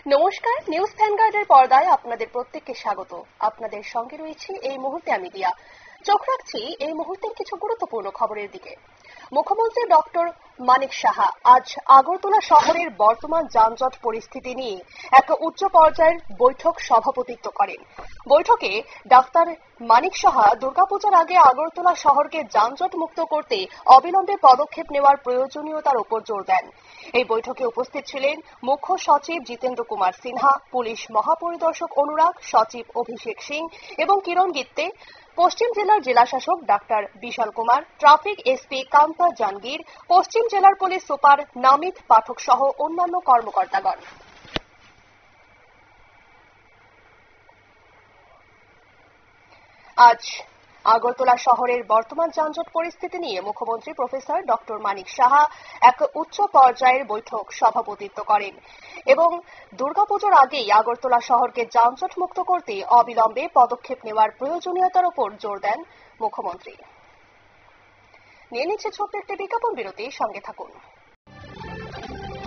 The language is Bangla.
নমস্কার, নিউজ ভ্যানগার্ডের পর্দায় আপনাদের প্রত্যেককে স্বাগত। আপনাদের সঙ্গে রয়েছে এই মুহূর্তে আমি দিয়া। চোখ রাখছি এই মুহূর্তের কিছু গুরুত্বপূর্ণ খবরের দিকে। মুখ্যমন্ত্রী ডক্টর মানিক সাহা আজ আগরতলা শহরের বর্তমান যানজট পরিস্থিতি নিয়ে এক উচ্চ পর্যায়ের বৈঠক সভাপতিত্ব করেন। বৈঠকে ডাক্তার মানিক সাহা দুর্গাপূজার আগে আগরতলা শহরকে যানজট মুক্ত করতে অবিলম্বে পদক্ষেপ নেওয়ার প্রয়োজনীয়তার উপর জোর দেন। এই বৈঠকে উপস্থিত ছিলেন মুখ্য সচিব জিতেন্দ্র কুমার সিনহা, পুলিশ মহাপরিদর্শক অনুরাগ, সচিব অভিষেক সিং এবং কিরণ গিত্তে, পশ্চিম জেলার জেলাশাসক ডাক্তার বিশাল কুমার, ট্রাফিক এসপি কান্তা জাহাঙ্গীর, পশ্চিম জেলার পুলিশ সুপার নামিত পাঠক সহ অন্যান্য কর্মকর্তাগণ। আজ আগরতলা শহরের বর্তমান যানজট পরিস্থিতি নিয়ে মুখ্যমন্ত্রী প্রফেসর ডক্টর মানিক সাহা এক উচ্চ পর্যায়ের বৈঠক সভাপতিত্ব করেন এবং দুর্গাপুজোর আগেই আগরতলা শহরকে যানজট মুক্ত করতে অবিলম্বে পদক্ষেপ নেওয়ার প্রয়োজনীয়তার উপর জোর দেন মুখ্যমন্ত্রী। নিয়ে নিচ্ছে ছোট্ট একটি বিজ্ঞাপন বিরতি, সঙ্গে থাকুন।